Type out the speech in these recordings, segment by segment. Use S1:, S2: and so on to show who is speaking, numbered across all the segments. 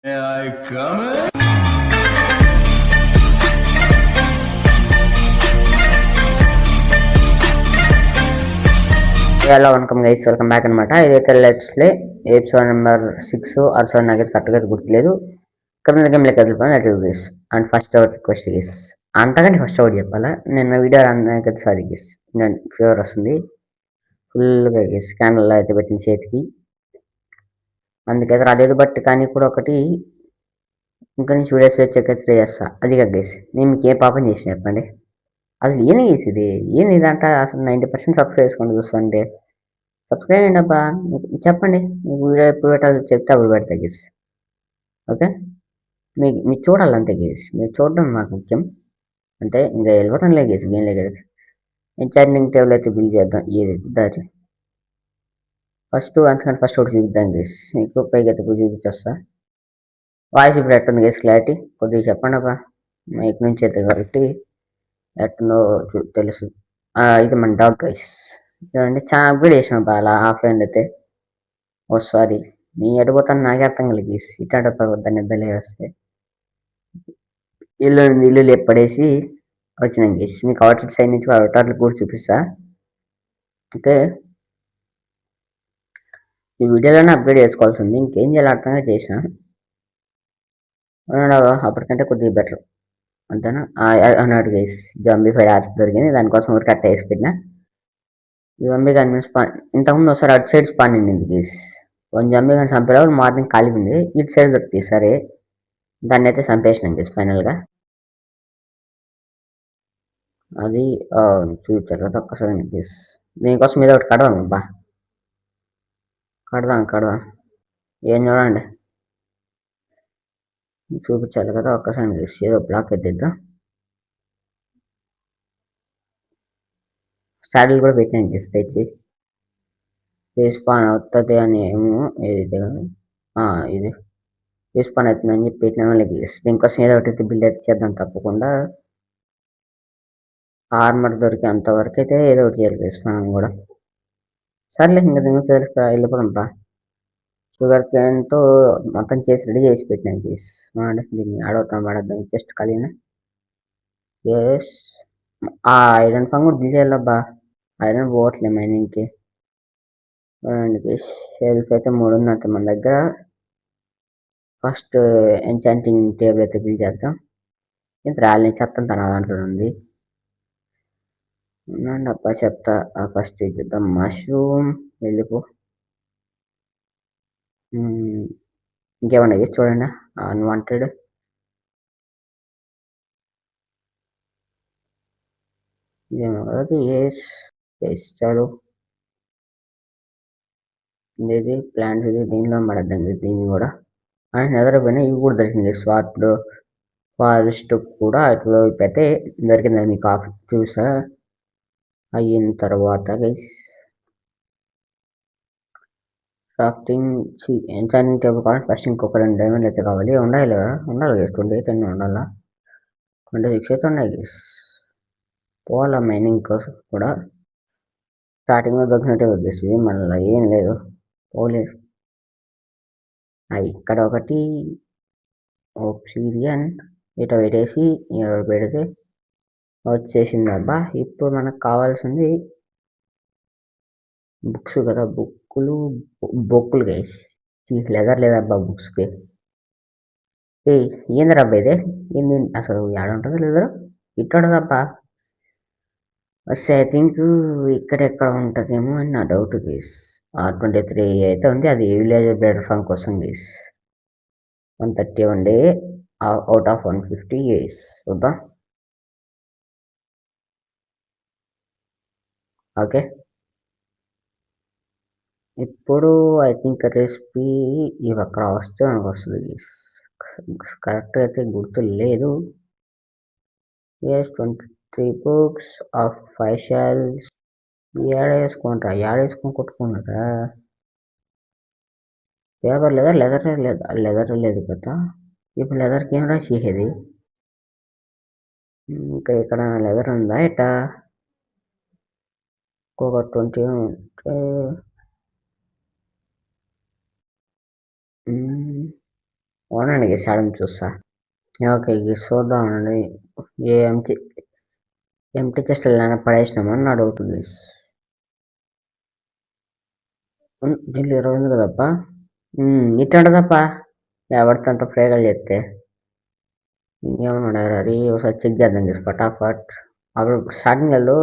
S1: I come in?
S2: Hello vanakkam guys, welcome back అనమాట. ఇదైతే let's play episode number 6 or 7 నాకైతే కరెక్ట్గా గుర్తులేదు. గేమ్ లెక్క వదిలిపోయిన guys. And first our request guys, అంతకంటే ఫస్ట్ అవర్ చెప్పాలా నేను వీడియో రాకైతే సారీ గైస్, నేను ఫీవర్ వస్తుంది ఫుల్గా గైస్. క్యాండల్ అయితే పెట్టిన చేతికి, అందుకైతే రాలేదు. బట్ కానీ కూడా ఒకటి ఇంకా నుంచి వీడియోస్ చెక్ అయితే చేస్తా. అది కాదు గైస్, నేను మీకు ఏ పాపం చేసిన చెప్పండి. అసలు ఏం గైస్ ఇది, ఏం ఇదంటే అసలు 90% సబ్స్క్రైబ్ చేసుకొని చూస్తుంటే సబ్స్క్రైబ్ అయ్యండి అబ్బా. చెప్పండి మీకు వీడియో ఎప్పుడు పెట్టాలి చెప్తే అప్పుడు పెడతా గేస్. ఓకే, మీకు చూడాలి అంతే గేస్, మీరు చూడడం నాకు ముఖ్యం. అంటే ఇంకా వెళ్ళిపోతాను లే గేస్, గేమ్ లేదు. ఎన్చార్జింగ్ టేబుల్ అయితే బిల్ చేద్దాం. ఏది దారి అంతకంటే ఫస్ట్ ఒకటి చూపిద్దాం గేస్. నీకు పైకి అయితే చూపించేస్తా. వాయిస్ ఇప్పుడు ఎట్టుంది గేస్, క్లారిటీ కొద్దిగా చెప్పండి అబ్బా. మైక్ నుంచి అయితే కాబట్టి ఎట్టుందో తెలుసు. ఇది మన డాగ్ గైస్ చూడండి, చాలా అప్గ్రేడ్ చేసిన అలా ఆఫ్లైన్ అయితే. ఓ సారీ, నీ ఎడిపోతాను నాకే అర్థం కలిగి ఇటాడద్దాన్ని నిద్రలే వస్తే ఇల్లు పడేసి వచ్చినాం గేస్. మీకు అవుటర్ సైడ్ నుంచి అవుటర్లు కూడా చూపిస్తా. ఓకే, ఈ వీడియోలోనే అప్గ్రేడ్ చేసుకోవాల్సింది, ఇంకేం చేయాలి అర్థంగా చేసిన. అప్పటికంటే కొద్దిగా బెటర్ అంతేనా అన్నాడు గేస్. జంబీ 5 hours దొరికింది, దానికోసం ఊరికి కట్ట వేసి పెట్టిన. జంబీ కానీ ఇంతకుముందు ఒకసారి అటు సైడ్ స్పాన్ అయింది గేస్. వన్ జంబీ కానీ చంపేవాళ్ళు మార్నింగ్ ఖాళీ ఉంది, ఇటు సైడ్ దొరికింది. సరే దాన్ని అయితే చంపేసినాం గేస్ ఫైనల్గా. అది చూపించారు కదా ఒక్కసారి గేస్. దీనికోసం మీద ఒకటి కడదాం అబ్బా, కడదాం ఏం చూడండి చూపించాలి కదా ఒక్కసారి గేస్. ఏదో బ్లాక్ ఎద్దిద్దాం. స్టాడిల్ కూడా పెట్టినాం గేస్, తెచ్చి రీస్పాన్ అవుతుంది అని ఏమో ఏదైతే కానీ ఇది రీస్పాన్ అవుతుందని చెప్పి పెట్టినా గేస్. దీనికోసం ఏదో ఒకటి బిల్డ్ అయితే చేద్దాం తప్పకుండా. ఆర్మర్ దొరికేంత వరకు అయితే ఏదో ఒకటి చేయాలి గేస్ మనం కూడా. సర్లే ఇంకా దీని వెళ్ళిపోదాం బా. షుగర్ క్యాన్తో మొత్తం చేసి రెడీ చేసి పెట్టినాను గేస్. దీన్ని అడవుతాం పడద్దాం జస్ట్ కలిగిన. ఎస్, ఆ ఐరన్ ఫంగ్ కూడా బిల్ చేయాలబ్బా. ఐరన్ పోవట్లే మైనింగ్కి. షెల్ఫ్ అయితే 3 ఉన్నట్టు మన దగ్గర. ఫస్ట్ ఎన్చాంటింగ్ టేబుల్ అయితే బిల్ చేద్దాం. ఇంత ర్యాలీ చెత్తం తన దాంట్లో ఉంది. అబ్బా చెప్తా. ఫస్ట్ చూద్దాం మష్రూమ్ వెళ్ళిపో. ఇంకేమన్నా చేసి చూడండి అన్వాంటెడ్. ఇదేమో అది చాలు. ఇది ప్లాంట్స్ ఇది దీనిలో పడద్దాం దీన్ని కూడా. అండ్ ఎదరపోయినా ఇవి కూడా దొరికింది స్వాట్ ఫారెస్ట్ కూడా ఇట్లా అయితే దొరికింది. మీకు ఆఫ్ చూసా అయిన తర్వాత గైస్ క్రాఫ్టింగ్ ఎన్చాంటింగ్ టేబుల్ కావాలి. ఫస్ట్ ఇంకొక 2 డైమండ్లు అయితే కావాలి. ఉండాలి గైస్, 28 ఉండాలా. 26 అయితే ఉన్నాయి గైస్. పోవాలా మైనింగ్ కోసం కూడా. స్టార్టింగ్లో దొరికినట్టే వచ్చేసి మళ్ళీ ఏం లేదు, పోలేదు. ఇక్కడ ఒకటి ఒబ్సిడియన్ ఇట పెట్టేసి పెడితే వచ్చేసింది అబ్బా. ఇప్పుడు మనకు కావాల్సింది బుక్స్ కదా, బొక్కులు గైస్. లెదర్ లేదబ్బా బుక్స్కి. ఏంది అబ్బా ఇదే, ఏంది అసలు ఏడ ఉంటుంది లెదర్? ఇట్టడదబ్బా. వస్తే ఐ థింక్ ఇక్కడెక్కడ ఉంటుందేమో అని నా డౌట్ గైస్. 23 అయితే ఉంది, అది విలేజ్ బ్రెడ్ ఫామ్ కోసం గైస్. 130 ఉండే అవుట్ ఆఫ్ 150 గైస్. చూద్దాం. ఓకే, ఇప్పుడు ఐ థింక్ రెసిపీ ఇవి అక్కడ వస్తే మనకు వస్తుంది గైస్. కరెక్ట్గా అయితే గుర్తు లేదు. Yes 23 books of 5 shells. ఏడేసుకొని కొట్టుకున్నారా? పేపర్ లేదా లెదర్ లేదు కదా. ఇప్పుడు లెదర్కి ఏం రాసేది? ఇంకా ఇక్కడ లెదర్ ఉందా ఇట? ఒక 20 ఉంటే అవునండి గీస్ ఆడని చూస్తా. ఓకే గీస్ చూద్దామండి. ఏ ఎంప్టీ చెస్ట్‌లు ఏమైనా పడేసినామా అని నా డౌట్ గీస్. దీంట్లో 20 ఉంది కదప్పా! ఇట్లుంటదప్పా ఎవడితో అంత ప్రయోగాలు చేస్తే. ఇంకేమైనా ఉన్నాయా అది ఒకసారి చెక్ చేద్దాం గీస్ ఫటాఫట్. అప్పుడు స్టార్టింగ్‌లలో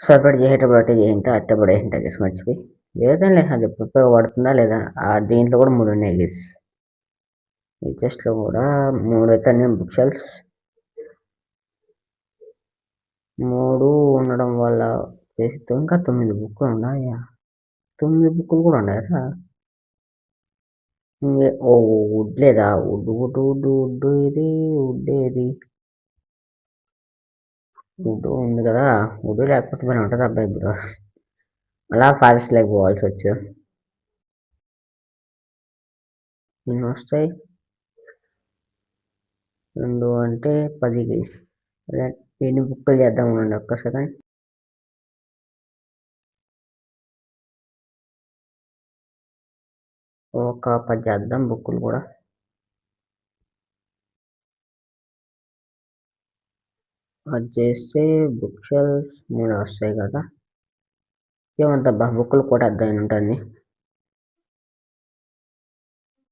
S2: సపరేట్ చేసేటప్పుడు అట్టే చేసింటా, అట్టే పడేసింటా గీస్ మర్చిపోయి. లేదంలే అది ఉపయోగపడుతుందా లేదా? దీంట్లో కూడా 3 ఉన్నాయి గీస్. ఈ చెస్ట్‌లో కూడా 3 అయితే ఉన్నాయి బుక్ షెల్ఫ్స్. 3 ఉండడం వల్ల ఇంకా 9 బుక్కులు ఉన్నాయా? 9 బుక్కులు కూడా ఉన్నాయా? వుడ్ లేదా? వుడ్ ఇది వుడ్ ఏది? వుడ్ ఉంది కదా! వుడ్ లేకపోతే మరి ఉంటది అబ్బా ఇప్పుడు. అలా ఫారెస్ట్ లేక పోవాల్సి వచ్చు. ఎన్ని వస్తాయి? 2 అంటే 10 ఎన్ని బుక్కులు చేద్దాం ఉండండి ఒక్క సెకండ్. ఒక 10 చేద్దాం బుక్కులు కూడా. అది చేస్తే బుక్ షెల్ఫ్స్ 3 వస్తాయి కదా! ఏమంతబ్బా బుక్కులు కూడా అర్థం ఉంటుంది.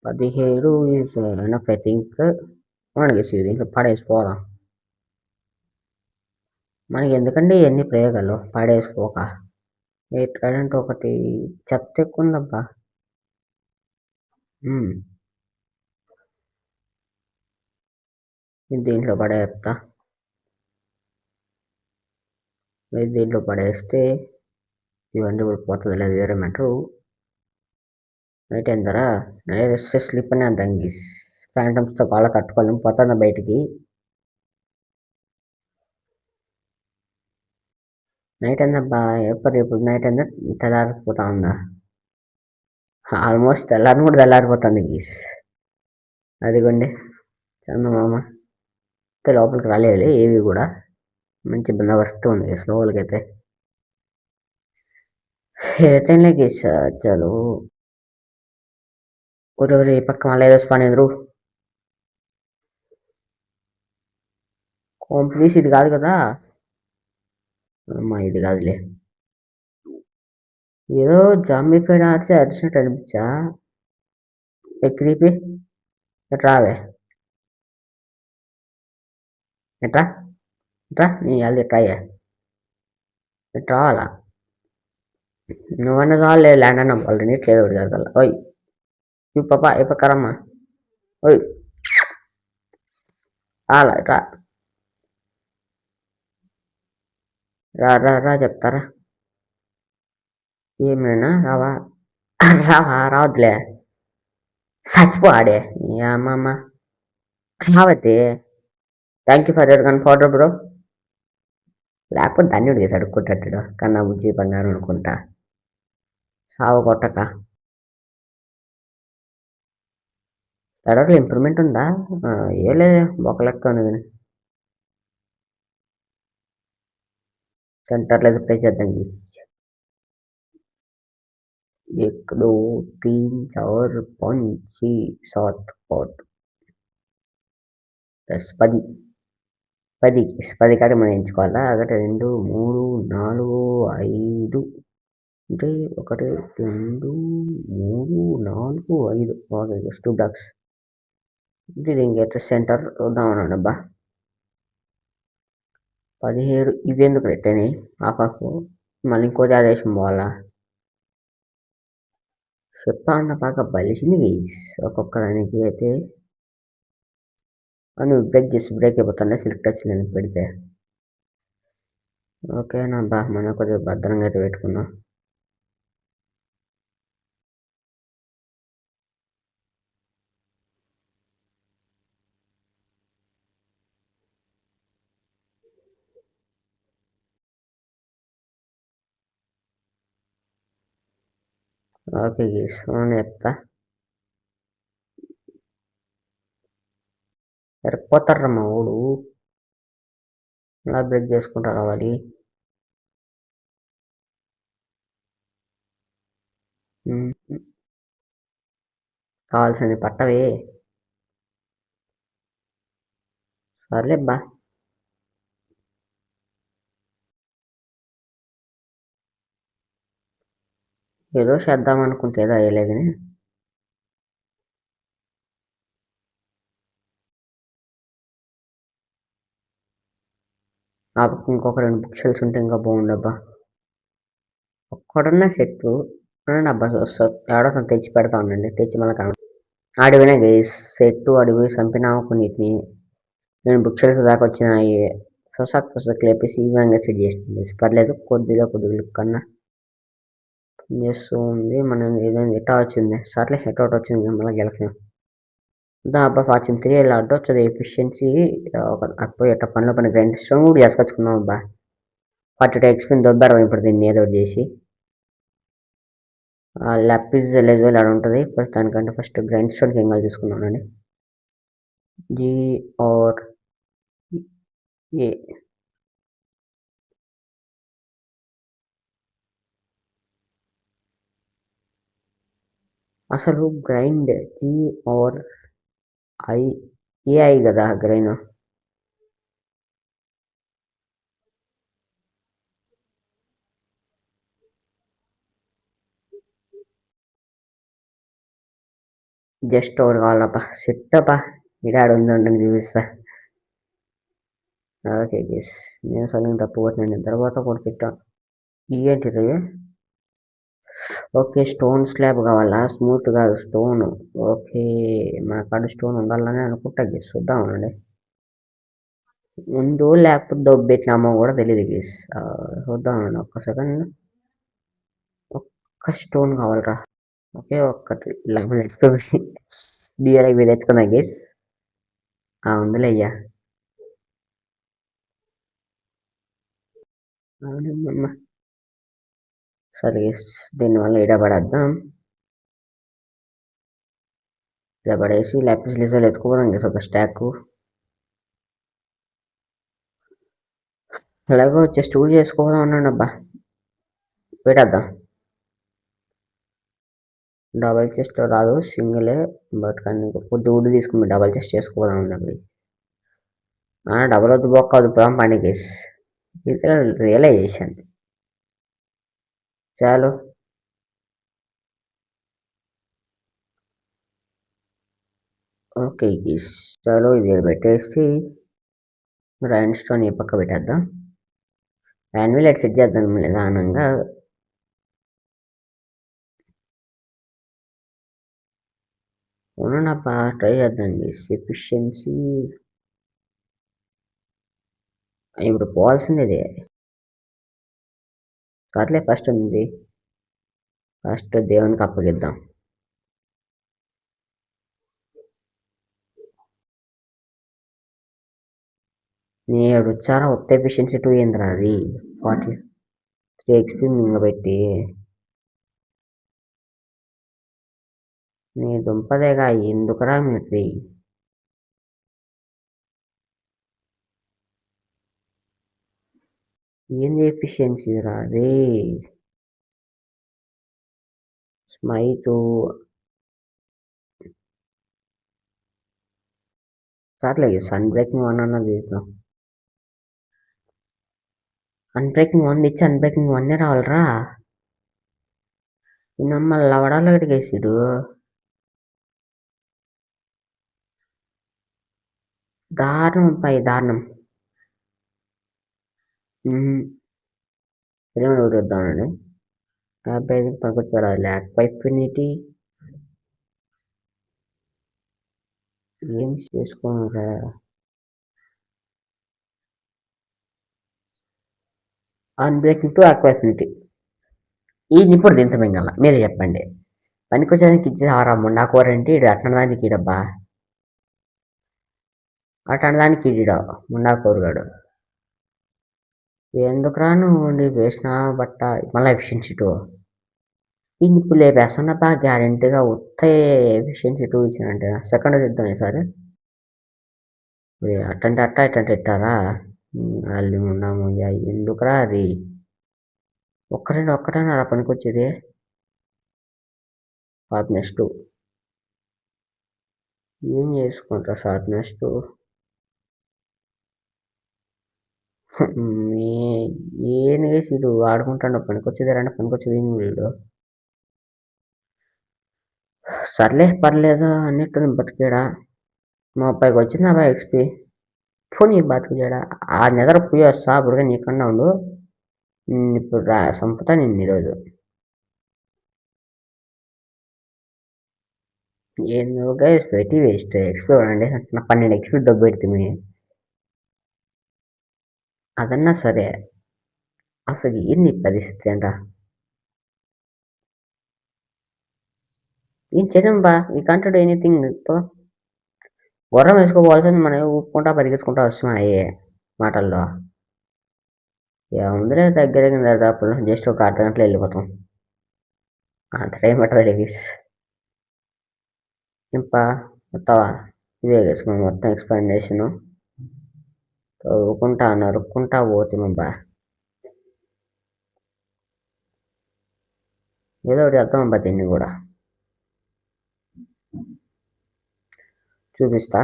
S2: 17 ఈజ్ ఎనఫ్ ఐ థింక్. అవునండి దీంట్లో పడేసిపోదాం. మనకి ఎందుకండి ఎన్ని ప్రయోగాలు పడేసిపోక. ఈ ట్రైడెంట్ ఒకటి చెత్త ఎక్కువ ఉందబ్బా. ఇది దీంట్లో పడేస్తా. ఇది దీంట్లో పడేస్తే ఇవన్నీ ఇప్పుడు పోతుంది లేదు వేరే మ్యాటరు. నైట్ ఎందరా స్లిప్ అని అంత గీస్ ఫ్యాంటమ్స్తో బాగా తట్టుకోలేము పోతుందా బయటికి. నైట్ ఎందబ్బా ఇప్పుడు నైట్ ఎంత తెల్లారిపోతా ఉందా? ఆల్మోస్ట్ తెల్లారిని కూడా తెల్లారిపోతుంది గీస్. అదిగోండి చందమామ లోపలికి రాలేదు ఏవి కూడా. మంచి బందోబస్తు ఉంది గీస్ లోపలికి అయితే. ఏదైతే గీస్ చలో ఊరూరి పక్క మళ్ళీ ఏదో స్పాన్ ఎదురు ప్లీజ్ ఇది కాదు కదా. అమ్మా ఇది కాదులే. ఏదో జాంబిఫైడ్ ఆర్చి అరిచినట్టు అనిపించా. క్రీపీ రావే ఎట్రా ఎట్రా నీ అది ట్రై ఎట్ రావాలా. నువ్వన్నా చాలు లేదు ల్యాండ్ అన్న వాళ్ళు నీట్లేదు ఒకటి జరగాల. ఓయ్ ఇవి పాప ఏ పక్కరమ్మా. ఓయ్ రాలా రా రా రా రా చెప్తారా ఏమైనా రావా రావా రావద్దులే చచ్చిపో ఆడే అమ్మమ్మ రావద్దే. Thank you for your gunpowder bro. లేకపోతే ధన్యుడు చేసి అడుక్కుంటాడు కన్నా బుజ్జి బంగారం అనుకుంటా. సావు కొట్టక ఎడట్లో ఇంప్రూవ్మెంట్ ఉందా? ఏలే ఒక లెక్క ఉంది కానీ సెంటర్లో అయితే ప్లే చేద్దాం. 1 2 3 4 5 6 7 8 10 10 కాడ మనం ఎంచుకోవాలా. 1 2 3 4 5 అంటే 1 2 3 4 5 ఓకే జస్ట్ 2 బ్లాక్స్. ఇది ఇంకైతే సెంటర్ చూద్దామన్నాడు అబ్బా. 17 ఇవి ఎందుకు పెట్టాయి హాఫ్ మళ్ళీ ఇంకో ఆదేశం పోవాలా. చెప్పాలన్న బాగా బలిసింది గైస్ ఒక్కొక్కదానికి అయితే. నువ్వు బ్రేక్ అయిపోతానే సెలెక్ట్ వచ్చిందని పెడితే. ఓకేనా బా మనం కొద్దిగా భద్రంగా అయితే పెట్టుకున్నాం. ఓకే గైస్ అవును చెప్తా. సరిపోతారా మా ఊడు అలా బ్రేక్ చేసుకుంటా రావాలి. కావాల్సింది పట్టవే. సర్లే బా. ఏదో చేద్దాం అనుకుంటే ఏదో అయ్యలే కానీ ఆ పక్క ఇంకొక 2 బుక్ షెల్ఫ్స్ ఉంటే ఇంకా బాగుండబ్బా. ఒక్కడున్న సెట్ అబ్బా ఏడో తెచ్చి పెడతా ఉండండి. తెచ్చి మళ్ళీ ఆడిపోయినా గైస్ సెట్ అడిపోయి చంపినా కొన్నిటిని. నేను బుక్ షెల్ఫ్ దాకా వచ్చినాయి. ఫసక్ లేపేసి ఈ విధంగా సెట్ చేస్తుంది. పర్లేదు కొద్దిగా కన్నా చేస్తూ ఉంది. మనం ఏదైనా ఎట్టా వచ్చింది. సర్లే ఎట్ట వచ్చింది మళ్ళీ గెలకలేం. అబ్బా ఫార్చ్యూన్ 3 ఇలా అడ్డొచ్చది ఎఫిషియన్సీ అప్పుడు ఎట్ట పనిలో పని గ్రైండ్ స్టోన్ కూడా చేసుకొచ్చుకున్నాం అబ్బా. 42 ఎక్స్పీరియన్స్ దొబ్బారు ఇప్పుడు దీన్ని ఏదో ఒకటి చేసి. లాపిస్ లెజోల్ ఆడ ఉంటుంది. దానికంటే ఫస్ట్ గ్రైండ్ స్టోన్కి ఏం కావాలి చూసుకున్నానండి. GRA అసలు గ్రైండ్ GRI కదా గ్రైన్. జస్ట్ ఓవర్ కావాలప్ప సెట్ అప్ప ఇడాడు ఉందండి చూపిస్తా. ఓకే గెస్ నేను సగం తప్పు కొట్టినాను. తర్వాత కూడా పెట్టాను. ఏంటిది? ఓకే స్టోన్ స్లాబ్ కావాలా? స్మూత్ కాదు స్టోన్. ఓకే మన కాడ స్టోన్ ఉండాలని అనుకుంటా గెస్ చూద్దామండి. ముందు లేకపోతే దొబ్బెట్టినామో కూడా తెలియదు గెస్. చూద్దామండి ఒక్క సెకండ్. ఒక్క స్టోన్ కావాలరా. ఓకే ఒక్కటి 11 మినిట్స్ డిఆర్ఐ మీద తెచ్చుకున్నా గెస్. ఉందిలే అయ్యా. సరే గెస్ దీనివల్ల ఇడ పడేద్దాం. ఇలా పడేసి లాపిస్ లిజోల్ ఎత్తుకోదాం గెస్ ఒక స్టాక్. అలాగే జస్ట్ ఊడి చేసుకోదాం అన్నాను అబ్బా. పెట్టేద్దాం. డబల్ చెస్ట్ రాదు సింగిలే. బట్ కానీ కొద్ది వుడ్ తీసుకుని డబల్ చెస్ట్ చేసుకోదాం అన్నది. డబల్ వద్దు బొక్క వద్దు పోదాం పండి గెస్. ఇది రియలైజేషన్. చాలు ఓకే గెస్. చాలు ఇది పెట్టేసి రైన్ స్టోన్ ఈ పక్క పెట్టేద్దాం. యాన్యువల్ ఎట్ సెట్ చేద్దాం నిదానంగా. అవునబ్బా ట్రై చేద్దాం గెస్. ఎఫిషియన్సీ ఇప్పుడు పోవాల్సింది ఇదే. సర్లే ఫస్ట్ ఉంది. ఫస్ట్ దేవునికి అప్పగిద్దాం. నేడు వచ్చారా ఒక్క ఎఫిషియన్సీ 2 ఏంద్రా అది 43 ఎక్స్పీ మింగ పెట్టి నీ దుంపదేగా ఎందుకురా మీరు. ఏంది ఎఫిషియన్సీ రా రే. స్మైతు సర్లే సన్ బ్రేకింగ్ 1 అన్నది తీద్దాం. అన్బ్రేకింగ్ 1 ఇచ్చి అన్బ్రేకింగ్ 1 రావాలరా. నమ్మ లవడాలో ఎడిగేసాడు. దారుణం పై దారుణం. ఏమైనా ఒకటి వద్దామండి. 55 పనికొచ్చారా ల్యాక్ పైఫినిటీ ఏం చేసుకోరా. అన్బ్రేకింగ్ టు ఆక్వాఫినిటీ ఈ ఇప్పుడు దించమేగల మీరు చెప్పండి. పనికొచ్చేదానికి ఇచ్చేసారా ముండా కూరంటే ఇడు అట్టడానికి ఇడబ్బా. అట్టడానికి ఇడ ముండా కూరగాడు ఎందుకు రాను ఉండి వేసిన బట్ట మళ్ళీ ఎఫిషియన్సీ 2 ఈ నిప్పు లేపేస్తానబ్బా గ్యారెంటీగా ఉత్తే ఎఫిషియన్సీ 2 ఇచ్చానంటే సెకండ్ ఇద్దాం ఈసారి. అట్టంటే అట్ట ఇట్టంటే ఇట్టారా వాళ్ళు ఉన్నాము ఎందుకురా అది. ఒక్కటైనా పనికొచ్చేది. నెక్స్ట్ ఏం చేసుకుంటా సార్ నెక్స్ట్ ఏనుగేసి వీడు ఆడుకుంటాడు పనికొచ్చేదేరంటే పనికొచ్చేది ఏం వీడు సర్లే పర్లేదు అన్నిట్టు బతికాడా 30కి వచ్చింది అబ్బాయి ఎక్స్పీ పోనీ బతుకులేడా ఆ నిద్ర పోయి వస్తా అప్పుడుగా నీకన్నా ఉండు ఇప్పుడు చంపుతా నిన్ను ఈరోజు ఏందో గైస్ పెట్టి వేస్ట్ ఎక్స్పీ అండి నా 12 ఎక్స్పీ డబ్బు పెడుతుంది అదన్నా సరే అసలు ఏంది ఈ పరిస్థితి అంట ఏం చేద్దాం బా వీ కాంట్ డూ ఎనీథింగ్ గుర్రం వేసుకోవాల్సింది మనం ఊపుకుంటా పరిగెత్తుకుంటా వస్తున్నాయి మాటల్లో ఏముందిలే దగ్గర దాదాపు జస్ట్ ఒక అర్ధ గంటలో వెళ్ళిపోతాం అంత టైం పట్టదు లెగీస్ ఇంపా మొత్తవా ఇవే వేసుకున్నాం మొత్తం ఎక్స్ప్లెనేషను చదువుకుంటా నరుక్కుంటా పోతున్నాం ఏదో ఒకటి అర్థం అబ్బా దీన్ని కూడా చూపిస్తా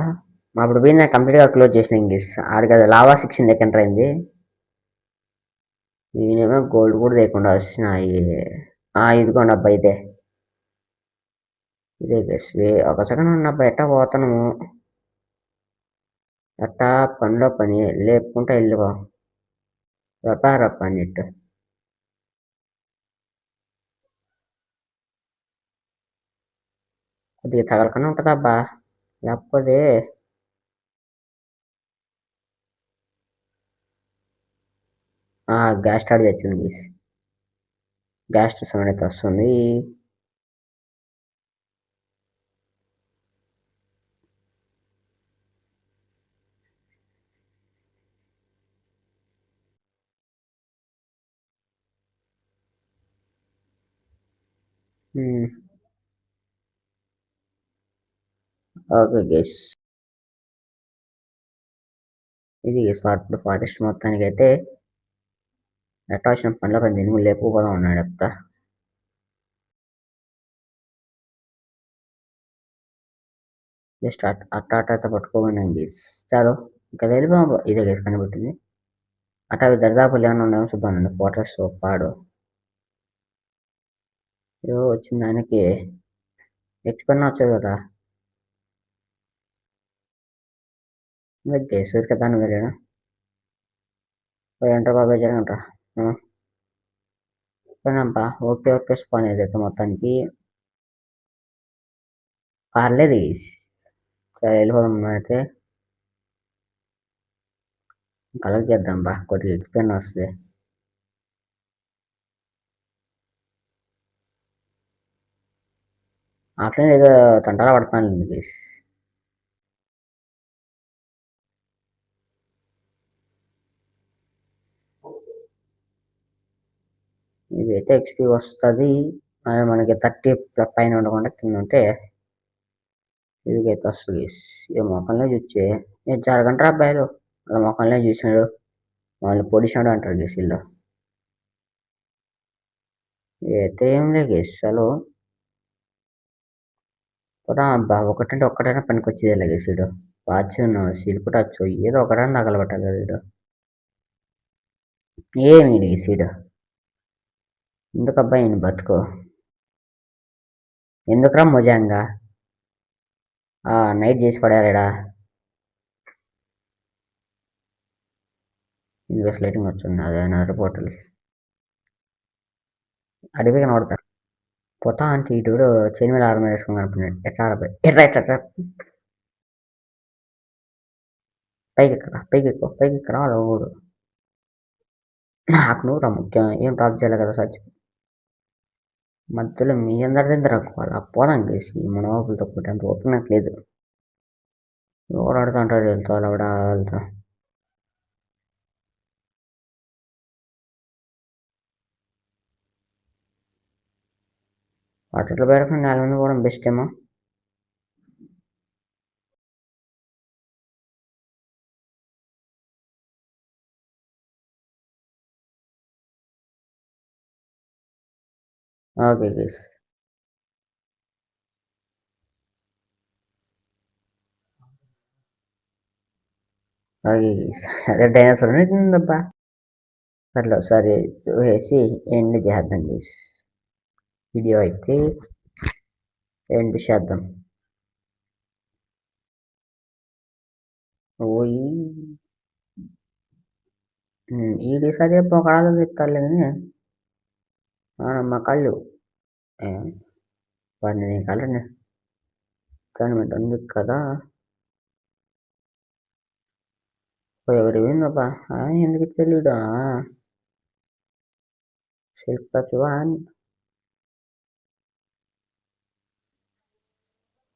S2: అప్పుడు పోయింది కంప్లీట్గా క్లోజ్ చేసిన ఇంగ్లీష్ ఆడికి అది లావా సెక్షన్ లెక్క ఎంటర్ అయింది నేనేమో గోల్డ్ కూడా లేకుండా వచ్చినాయి ఇదిగోండి అబ్బా ఇదే గెస్ ఒక సెకండ్ ఉన్నబ్బా ఎట్టా పోతాను ఎట్టా పనిలో పని లేపుకుంటా వెళ్ళిపో రప్ప అన్నిట్టు కొద్దిగా తగలకుండా ఉంటుందబ్బా లేకపోతే గ్యాస్ స్టార్ట్ తెచ్చింది గ్యాస్ సౌండ్ అయితే వస్తుంది ఓకే గెస్ ఇది ఇప్పుడు ఫారెస్ట్ మొత్తానికి అయితే ఎట్టా వచ్చిన పనిలో పని దీన్ని లేకపోదాం ఉన్నాడు అప్పుడు జస్ట్ అట్ట పట్టుకోమని చాలు ఇంకా వెళ్ళిపోదాం ఇదే గేస్ కనిపెట్టింది అట్లా దరిదాపులు ఏమైనా ఉన్నాయో చూద్దామండి ఫోటోస్ పాడు ఏదో వచ్చింది ఆయనకి ఎక్స్పెన్ వచ్చేది కదా గేసూరికి దాన్ని వెళ్ళాడు ఏంట్రా బాబాయ్ జరగంట్రా పోయినాంపా ఓకే స్పాన్ ఏదైతే మొత్తానికి పర్లేదు సరే వెళ్ళిపోదాం అయితే కలెక్ట్ చేద్దాం కొద్దిగా ఎక్స్పెన్ వస్తుంది ఆఫ్లైన్ ఏదో తంటాలా పడతాను ప్లీజ్ ఇదైతే ఎక్స్పీ వస్తుంది మనకి 30 పైన ఉండకుండా కింద ఉంటే ఇదిగైతే వస్తుంది ఈ మొక్కలనే చూస్తే నేను జరగంటారా అబ్బాయిలు వాళ్ళ మొక్కలనే చూసినాడు వాళ్ళని పొడిచాడు అంటారు గీసీల్లో అయితే ఏం లేదు గీసాలు పోదా అబ్బా ఒకటంటే ఒక్కటైనా పనికి వచ్చేది లగేసాడు వాచ్ సిల్క్ టచ్ ఏదో ఒకటైనా తగలబట్టాలి వీడు ఏమి గీసాడు ఎందుకు అబ్బాయి నేను బతుకో ఎందుకురా మజాంగా నైట్ చేసి పడారాడా ఇంగ్లీష్ లైటింగ్ వచ్చింది అదే నా రిపోర్టర్లు అడిగి కనబడతారు పోతా అంటే ఇటు చైన్ మీద ఆరు మీద వేసుకుని కనుక్కున్నాడు ఎట్లా ఆరబోయి ఎట్లా పైకి ఎక్కరా రోడ్డు నాకు నువ్వు రా ముఖ్యం ఏం డ్రాప్ చేయాలి కదా సచ్ మధ్యలో మీ అందరి దగ్గర అలా పోదాం చేసి మన ఓపులతో కొట్టేంత ఓపిక నాకు లేదు ఎవరు ఆడుతూ అంటారు వెళ్తా అలా వెళ్తా వాటిలో పెరగకుండా 4 మంది పోవడం బెస్ట్ ఏమో ఓకే గైస్ అది అదే డైనోసార్ ఉన్నట్టుందబ్బా! సర్లే ఒకసారి వేసి ఎండ్ చేద్దాం గైస్. వీడియో అయితే ఎండ్ చేద్దాం. ఓయి ఈడీసరి పొగడాలు తెత్తారులే గాని నమ్మకాలు వాడిని కాలండి టోర్నమెంట్ ఉంది కదా ఎవరు విన్నబ్బా ఎందుకు తెలియడా శిల్పచ్వాన్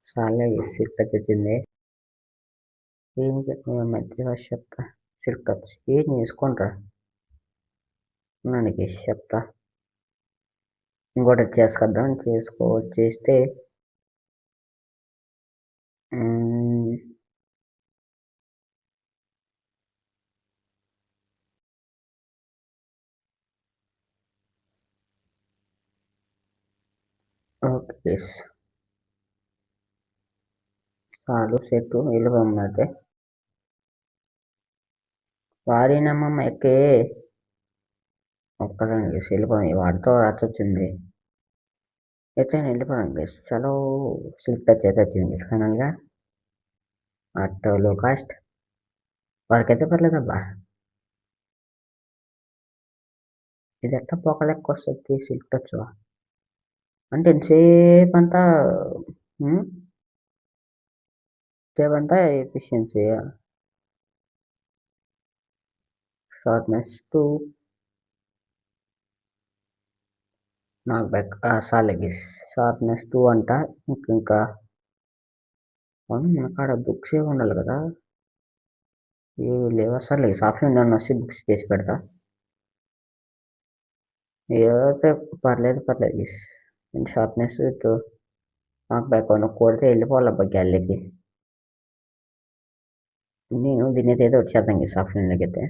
S2: చాలా శిల్పచ్ వచ్చింది దీనికి మధ్య భాష చెప్తా శిల్పచ్ ఏం చేసుకుంటారా మనకి చెప్తా ఇంకోటి చేసుకొద్దాం చేస్తే ఓకే చాలు సెట్ వెళ్ళిపోయితే వారినమ్మ ఎక్కే ఒక్కదానికి వెళ్ళిపోయి వాడితో వచ్చింది అయితే నేను వెళ్ళిపోయాను గెస్ట్ చలో స్లిప్ టచ్ అయితే వచ్చింది గెస్ట్ ఫైనల్గా లో కాస్ట్ వారికైతే పర్లేదబ్బా ఇది ఎట్లా పొగ లెక్క వస్తుంది స్లిప్ టచ్ అంటే ఎంతసేపు అంతా ఎఫిషియన్సీ షార్ట్నెస్ 2 నాకు బ్యాక్ సాలెగిస్ షార్ప్నెస్ 2 అంట ఇంకా మన కాడ బుక్స్ ఏమి ఉండాలి కదా ఏవి లేవు అసలు సాఫ్ట్వేర్ నన్ను వచ్చి బుక్స్ చేసి పెడతా ఏదైతే పర్లేదు గీస్ నేను షార్ప్నెస్ విత్ నాకు బ్యాక్ కొడితే వెళ్ళిపోవాలబ్బా గ్యాలీకి నేను దీని అయితే వచ్చేద్దాం ఈ సాఫ్ట్వేర్లోకి అయితే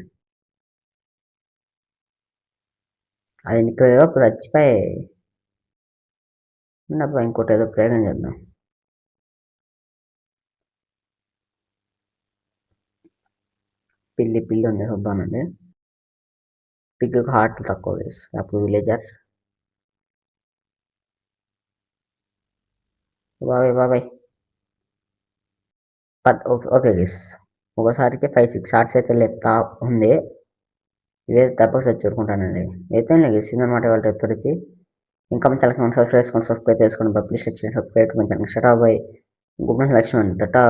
S2: అది ఇక్కడ ఇప్పుడు చచ్చిపోయి ఉన్నప్పుడు ఇంకోటి ఏదో ప్రయోగం చేద్దాం పిల్లి ఉంది చూద్దామండి పిగ్ హార్ట్ తక్కువ వేసి అప్పుడు విలేజర్ బాబాయ్ ఓకే గేస్ ఒకసారికి 5-6 షార్ట్స్ అయితే లెక్క ఉంది ఇవే తప్పక చూడుకుంటానండి అయితే లేదు సినిమా వాళ్ళ రేపు వచ్చి ఇంకా మన ఛానల్ సబ్స్క్రైబ్ చేసుకోండి పబ్లిష్ సెక్షన్ సబ్స్క్రైబ్ మన channel shut off by good selection Tata